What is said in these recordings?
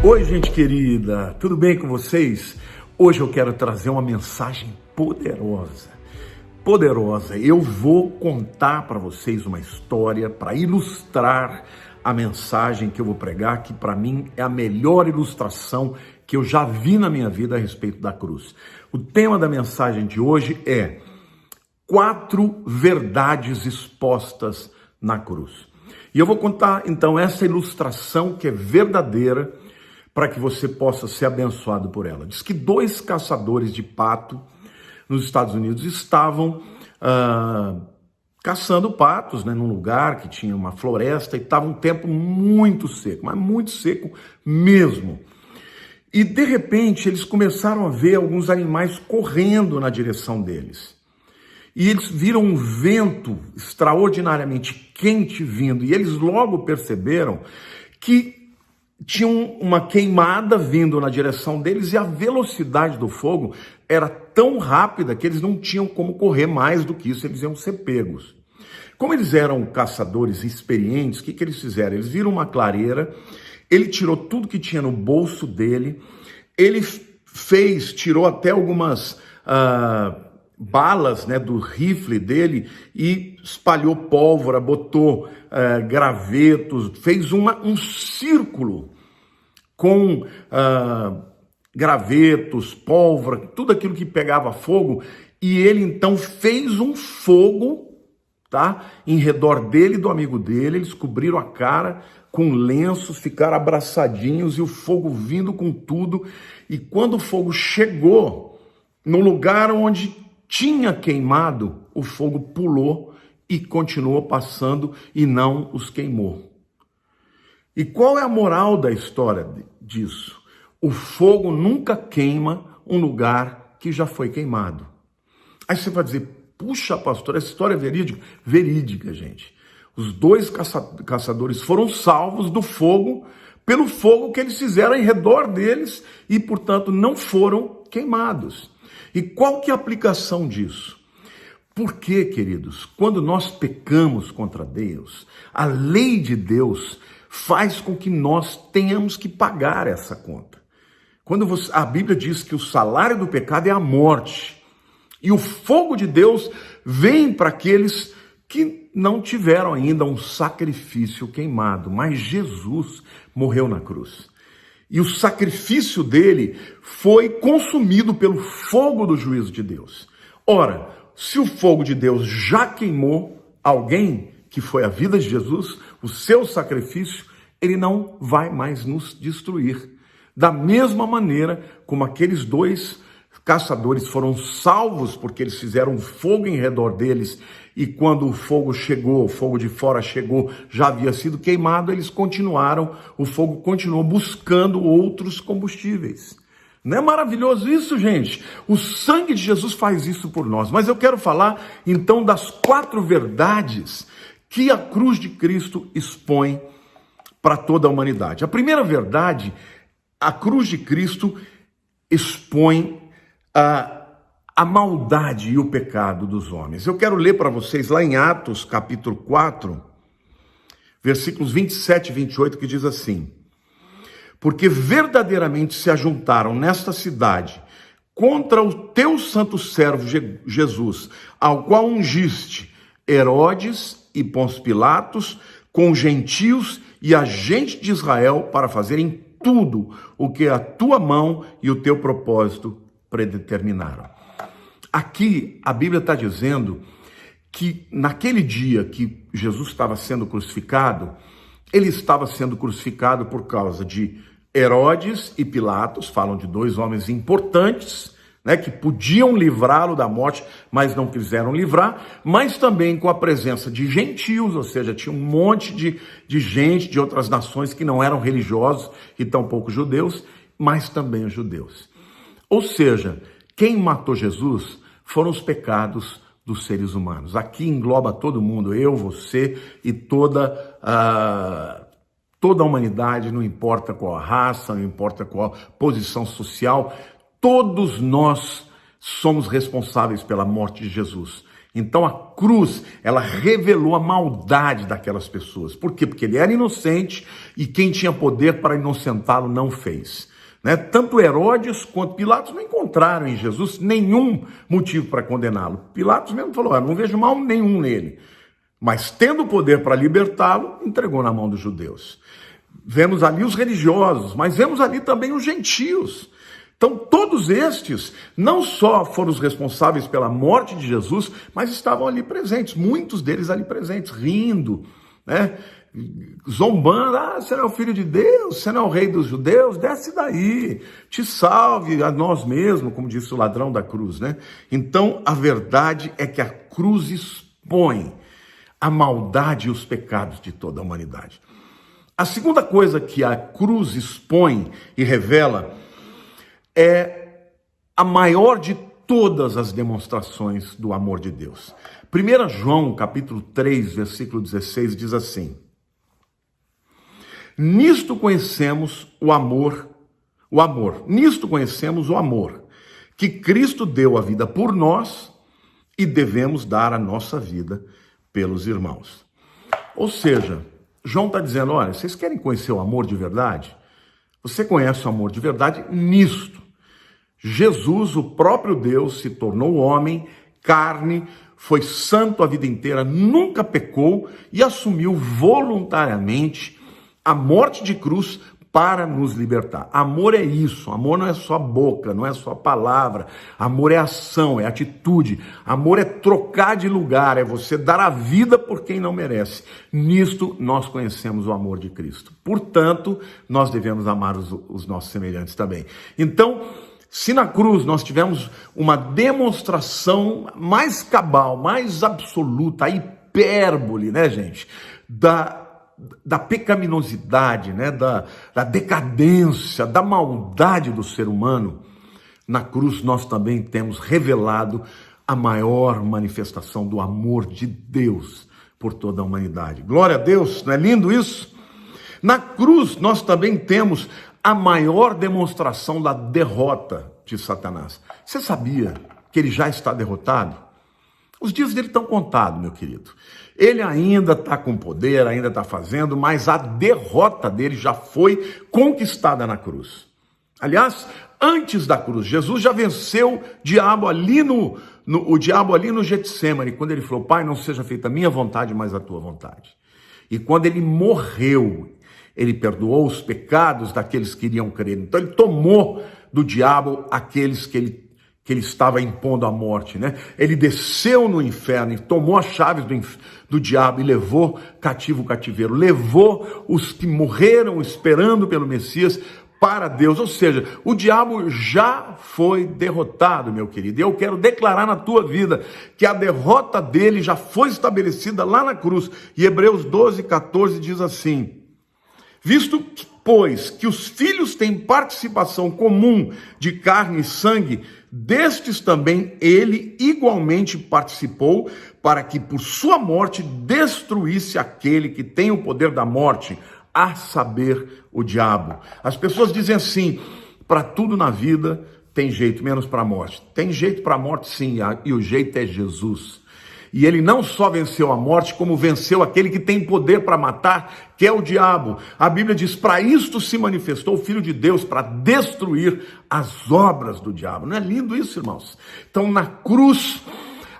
Oi, gente querida, tudo bem com vocês? Hoje eu quero trazer uma mensagem poderosa. Eu vou contar para vocês uma história para ilustrar a mensagem que eu vou pregar, que para mim é a melhor ilustração que eu já vi na minha vida a respeito da cruz. O tema da mensagem de hoje é 4 verdades expostas na cruz. E eu vou contar então essa ilustração que é verdadeira, para que você possa ser abençoado por ela. Diz que 2 caçadores de pato nos Estados Unidos estavam caçando patos, num lugar que tinha uma floresta e estava um tempo muito seco, mas muito seco mesmo. E de repente eles começaram a ver alguns animais correndo na direção deles. E eles viram um vento extraordinariamente quente vindo, e eles logo perceberam que tinham uma queimada vindo na direção deles e a velocidade do fogo era tão rápida que eles não tinham como correr mais do que isso, eles iam ser pegos. Como eles eram caçadores experientes, o que eles fizeram? Eles viram uma clareira, ele tirou tudo que tinha no bolso dele, ele tirou até algumas balas do rifle dele e espalhou pólvora, botou gravetos, fez um círculo com gravetos, pólvora, tudo aquilo que pegava fogo, e ele então fez um fogo, em redor dele e do amigo dele. Eles cobriram a cara com lenços, ficaram abraçadinhos e o fogo vindo com tudo, e quando o fogo chegou no lugar onde tinha queimado, o fogo pulou e continuou passando e não os queimou. E qual é a moral da história disso? O fogo nunca queima um lugar que já foi queimado. Aí você vai dizer, puxa, pastor, essa história é verídica? Verídica, gente. Os 2 caçadores foram salvos do fogo, pelo fogo que eles fizeram em redor deles e, portanto, não foram queimados. E qual que é a aplicação disso? Porque, queridos, quando nós pecamos contra Deus, a lei de Deus faz com que nós tenhamos que pagar essa conta. A Bíblia diz que o salário do pecado é a morte, e o fogo de Deus vem para aqueles que não tiveram ainda um sacrifício queimado, mas Jesus morreu na cruz. E o sacrifício dele foi consumido pelo fogo do juízo de Deus. Ora, se o fogo de Deus já queimou alguém, que foi a vida de Jesus, o seu sacrifício, ele não vai mais nos destruir. Da mesma maneira como aqueles 2 caçadores foram salvos porque eles fizeram fogo em redor deles, e quando o fogo chegou, o fogo de fora chegou, já havia sido queimado, o fogo continuou buscando outros combustíveis. Não é maravilhoso isso, gente? O sangue de Jesus faz isso por nós. Mas eu quero falar, então, das 4 verdades que a cruz de Cristo expõe para toda a humanidade. A primeira verdade, a cruz de Cristo expõe a maldade e o pecado dos homens. Eu quero ler para vocês lá em Atos, capítulo 4, versículos 27 e 28, que diz assim: porque verdadeiramente se ajuntaram nesta cidade contra o teu santo servo Jesus, ao qual ungiste Herodes e Pôncio Pilatos, com gentios e a gente de Israel, para fazerem tudo o que a tua mão e o teu propósito predeterminaram. Aqui a Bíblia está dizendo que naquele dia que Jesus estava sendo crucificado, ele estava sendo crucificado por causa de Herodes e Pilatos, falam de 2 homens importantes, que podiam livrá-lo da morte, mas não quiseram livrar, mas também com a presença de gentios, ou seja, tinha um monte de gente de outras nações que não eram religiosos e tampouco judeus, mas também os judeus. Ou seja, quem matou Jesus foram os pecados dos seres humanos. Aqui engloba todo mundo, eu, você e toda a humanidade, não importa qual a raça, não importa qual a posição social, todos nós somos responsáveis pela morte de Jesus. Então a cruz, ela revelou a maldade daquelas pessoas. Por quê? Porque ele era inocente e quem tinha poder para inocentá-lo não fez. Né? Tanto Herodes quanto Pilatos não encontraram em Jesus nenhum motivo para condená-lo. Pilatos mesmo falou, não vejo mal nenhum nele. Mas tendo poder para libertá-lo, entregou na mão dos judeus. Vemos ali os religiosos, mas vemos ali também os gentios. Então todos estes não só foram os responsáveis pela morte de Jesus, mas estavam ali presentes, muitos deles ali presentes, rindo, né? Zombando, você não é o filho de Deus, você não é o rei dos judeus, desce daí, te salve a nós mesmos, como disse o ladrão da cruz, né? Então a verdade é que a cruz expõe a maldade e os pecados de toda a humanidade. A segunda coisa que a cruz expõe e revela é a maior de todas as demonstrações do amor de Deus. 1 João, capítulo 3, versículo 16, diz assim: nisto conhecemos o amor, nisto conhecemos o amor, que Cristo deu a vida por nós e devemos dar a nossa vida pelos irmãos. Ou seja, João está dizendo, olha, vocês querem conhecer o amor de verdade? Você conhece o amor de verdade nisto. Jesus, o próprio Deus, se tornou homem, carne, foi santo a vida inteira, nunca pecou e assumiu voluntariamente a morte de cruz para nos libertar. Amor é isso, amor não é só boca, não é só palavra, amor é ação, é atitude, amor é trocar de lugar, é você dar a vida por quem não merece. Nisto nós conhecemos o amor de Cristo. Portanto, nós devemos amar os nossos semelhantes também. Então, se na cruz nós tivemos uma demonstração mais cabal, mais absoluta, a hipérbole, né, gente, da pecaminosidade, né, da decadência, da maldade do ser humano, na cruz nós também temos revelado a maior manifestação do amor de Deus por toda a humanidade. Glória a Deus, não é lindo isso? Na cruz nós também temos a maior demonstração da derrota de Satanás. Você sabia que ele já está derrotado? Os dias dele estão contados, meu querido. Ele ainda está com poder, ainda está fazendo, mas a derrota dele já foi conquistada na cruz. Aliás, antes da cruz, Jesus já venceu o diabo ali no Getsêmani, quando ele falou, Pai, não seja feita a minha vontade, mas a tua vontade. E quando ele morreu, ele perdoou os pecados daqueles que iriam crer. Então ele tomou do diabo aqueles que ele estava impondo à morte, né? Ele desceu no inferno e tomou as chaves do diabo e levou cativo o cativeiro, levou os que morreram esperando pelo Messias para Deus. Ou seja, o diabo já foi derrotado, meu querido. E eu quero declarar na tua vida que a derrota dele já foi estabelecida lá na cruz. E Hebreus 12, 14 diz assim: visto, pois, que os filhos têm participação comum de carne e sangue, destes também ele igualmente participou, para que por sua morte destruísse aquele que tem o poder da morte, a saber, o diabo. As pessoas dizem assim, para tudo na vida tem jeito, menos para a morte. Tem jeito para a morte sim, e o jeito é Jesus. E ele não só venceu a morte, como venceu aquele que tem poder para matar, que é o diabo. A Bíblia diz, para isto se manifestou o Filho de Deus, para destruir as obras do diabo. Não é lindo isso, irmãos? Então, na cruz,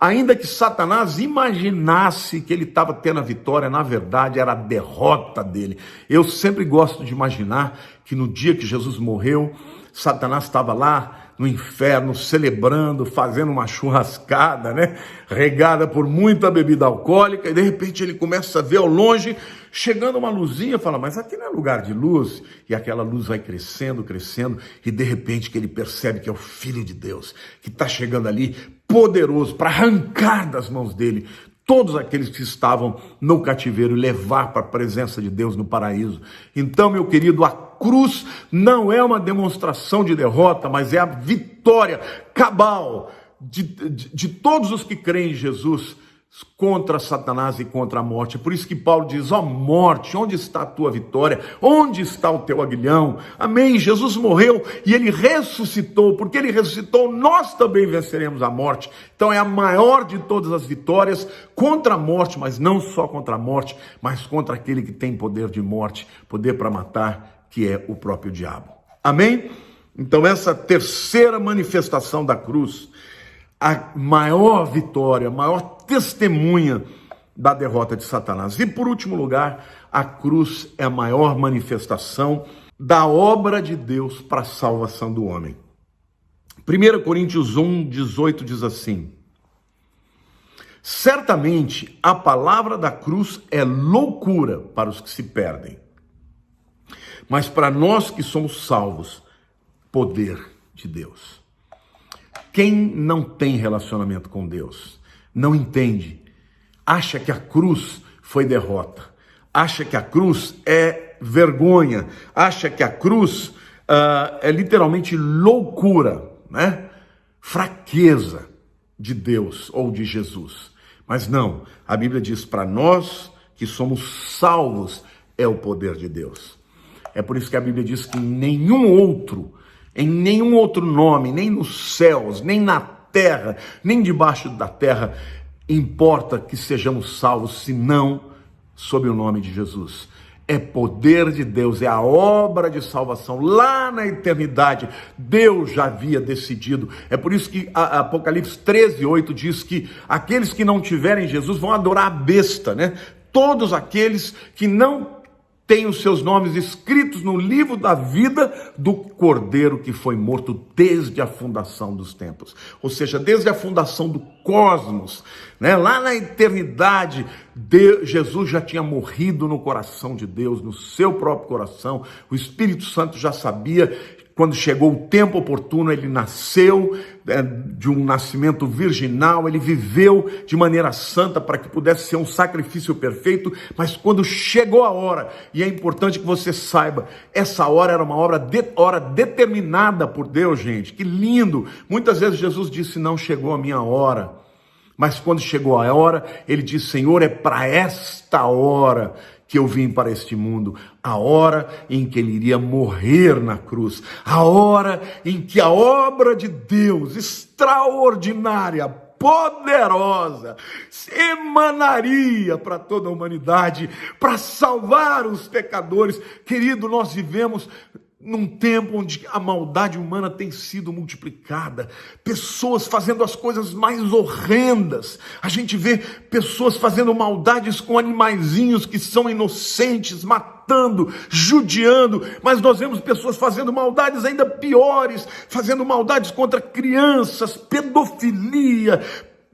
ainda que Satanás imaginasse que ele estava tendo a vitória, na verdade era a derrota dele. Eu sempre gosto de imaginar que no dia que Jesus morreu, Satanás estava lá no inferno, celebrando, fazendo uma churrascada, né? Regada por muita bebida alcoólica, e de repente ele começa a ver ao longe, chegando uma luzinha, fala, mas aqui não é lugar de luz, e aquela luz vai crescendo, crescendo, e de repente que ele percebe que é o Filho de Deus, que está chegando ali, poderoso, para arrancar das mãos dele todos aqueles que estavam no cativeiro e levar para a presença de Deus no paraíso. Então, meu querido, a cruz não é uma demonstração de derrota, mas é a vitória cabal de todos os que creem em Jesus contra Satanás e contra a morte. É por isso que Paulo diz: ó morte, onde está a tua vitória? Onde está o teu aguilhão? Amém. Jesus morreu e ele ressuscitou. Porque ele ressuscitou, nós também venceremos a morte. Então é a maior de todas as vitórias contra a morte, mas não só contra a morte, mas contra aquele que tem poder de morte, poder para matar, que é o próprio diabo. Amém? Então essa terceira manifestação da cruz, a maior vitória, a maior testemunha da derrota de Satanás. E por último lugar, a cruz é a maior manifestação da obra de Deus para a salvação do homem. 1 Coríntios 1:18 diz assim: certamente a palavra da cruz é loucura para os que se perdem, mas para nós que somos salvos, poder de Deus. Quem não tem relacionamento com Deus, não entende, acha que a cruz foi derrota, acha que a cruz é vergonha, acha que a cruz é literalmente loucura, né? Fraqueza de Deus ou de Jesus. Mas não, a Bíblia diz: para nós que somos salvos, é o poder de Deus. É por isso que a Bíblia diz que em nenhum outro nome, nem nos céus, nem na terra, nem debaixo da terra, importa que sejamos salvos, senão sob o nome de Jesus. É poder de Deus, é a obra de salvação. Lá na eternidade, Deus já havia decidido. É por isso que Apocalipse 13:8 diz que aqueles que não tiverem Jesus vão adorar a besta, né? Todos aqueles que não tem os seus nomes escritos no livro da vida do Cordeiro que foi morto desde a fundação dos tempos. Ou seja, desde a fundação do cosmos, né? Lá na eternidade, Jesus já tinha morrido no coração de Deus, no seu próprio coração. O Espírito Santo já sabia. Quando chegou o tempo oportuno, ele nasceu de um nascimento virginal, ele viveu de maneira santa para que pudesse ser um sacrifício perfeito, mas quando chegou a hora, e é importante que você saiba, essa hora era uma hora determinada por Deus, gente, que lindo! Muitas vezes Jesus disse: não chegou a minha hora, mas quando chegou a hora, ele disse: Senhor, é para esta hora que eu vim para este mundo, a hora em que ele iria morrer na cruz, a hora em que a obra de Deus, extraordinária, poderosa, emanaria para toda a humanidade, para salvar os pecadores. Querido, nós vivemos num tempo onde a maldade humana tem sido multiplicada, pessoas fazendo as coisas mais horrendas. A gente vê pessoas fazendo maldades com animaizinhos que são inocentes, matando, judiando, mas nós vemos pessoas fazendo maldades ainda piores, fazendo maldades contra crianças, pedofilia,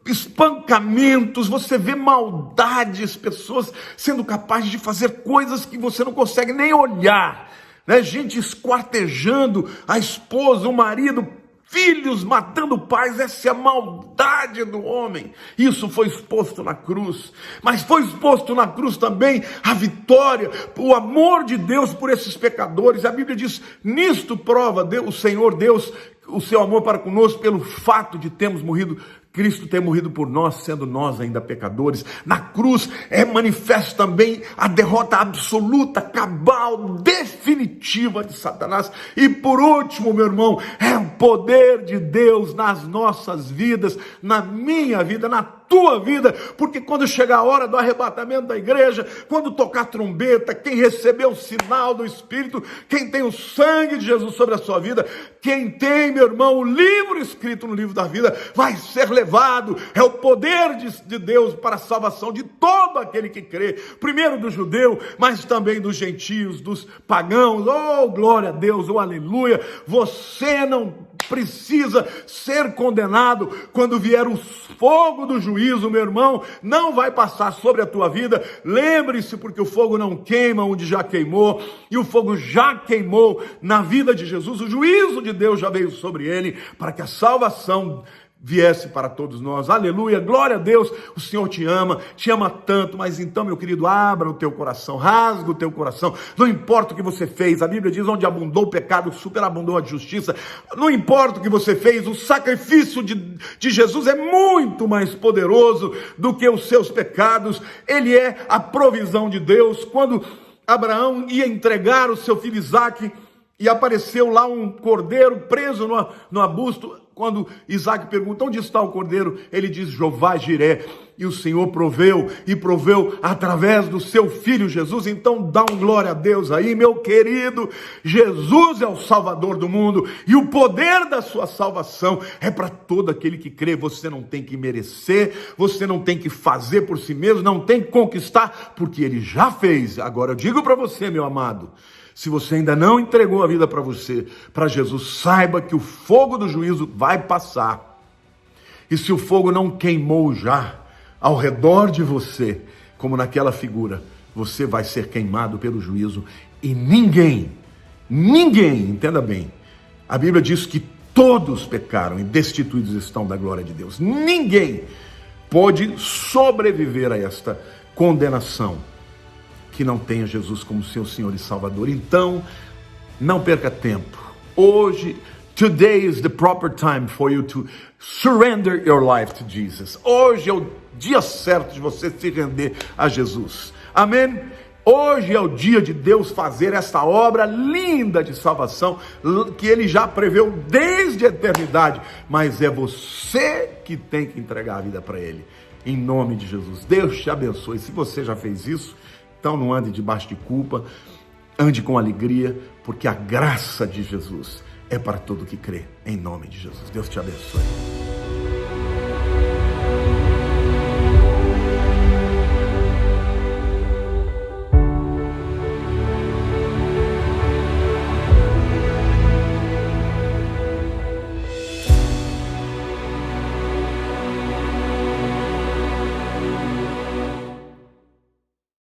espancamentos. Você vê maldades, pessoas sendo capazes de fazer coisas que você não consegue nem olhar, né? Gente esquartejando a esposa, o marido, filhos matando pais. Essa é a maldade do homem. Isso foi exposto na cruz, mas foi exposto na cruz também a vitória, o amor de Deus por esses pecadores. A Bíblia diz: nisto prova o Senhor Deus o seu amor para conosco, pelo fato de termos morrido, Cristo ter morrido por nós, sendo nós ainda pecadores. Na cruz é manifesto também a derrota absoluta, cabal, definitiva de Satanás. E por último, meu irmão, é o poder de Deus nas nossas vidas, na minha vida, na tua vida, porque quando chegar a hora do arrebatamento da igreja, quando tocar trombeta, quem recebeu o sinal do Espírito, quem tem o sangue de Jesus sobre a sua vida, quem tem, meu irmão, o livro escrito no livro da vida, vai ser levado. É o poder de Deus para a salvação de todo aquele que crê, primeiro do judeu, mas também dos gentios, dos pagãos. Oh, glória a Deus, oh, aleluia. Você não precisa ser condenado quando vier o fogo do juízo, meu irmão. Não vai passar sobre a tua vida. Lembre-se, porque o fogo não queima onde já queimou, e o fogo já queimou na vida de Jesus. O juízo de Deus já veio sobre ele, para que a salvação viesse para todos nós. Aleluia, glória a Deus. O Senhor te ama tanto. Mas então, meu querido, abra o teu coração, rasga o teu coração. Não importa o que você fez, a Bíblia diz: onde abundou o pecado, superabundou a justiça. Não importa o que você fez, o sacrifício de Jesus é muito mais poderoso do que os seus pecados. Ele é a provisão de Deus. Quando Abraão ia entregar o seu filho Isaque, e apareceu lá um cordeiro preso no arbusto. Quando Isaque pergunta: onde está o cordeiro? Ele diz: Jeová Jiré. E o Senhor proveu, e proveu através do seu filho Jesus. Então dá um glória a Deus aí, meu querido. Jesus é o Salvador do mundo, e o poder da sua salvação é para todo aquele que crê. Você não tem que merecer, você não tem que fazer por si mesmo, não tem que conquistar, porque Ele já fez. Agora eu digo para você, meu amado, se você ainda não entregou a vida para Jesus, saiba que o fogo do juízo vai passar. E se o fogo não queimou já ao redor de você, como naquela figura, você vai ser queimado pelo juízo. E ninguém, entenda bem, a Bíblia diz que todos pecaram e destituídos estão da glória de Deus. Ninguém pode sobreviver a esta condenação que não tenha Jesus como seu Senhor e Salvador. Então, não perca tempo. Today is the proper time for you to surrender your life to Jesus. Hoje é o dia certo de você se render a Jesus. Amém? Hoje é o dia de Deus fazer essa obra linda de salvação que Ele já preveu desde a eternidade. Mas é você que tem que entregar a vida para Ele. Em nome de Jesus. Deus te abençoe. Se você já fez isso, então não ande debaixo de culpa, ande com alegria, porque a graça de Jesus é para todo que crê, em nome de Jesus. Deus te abençoe.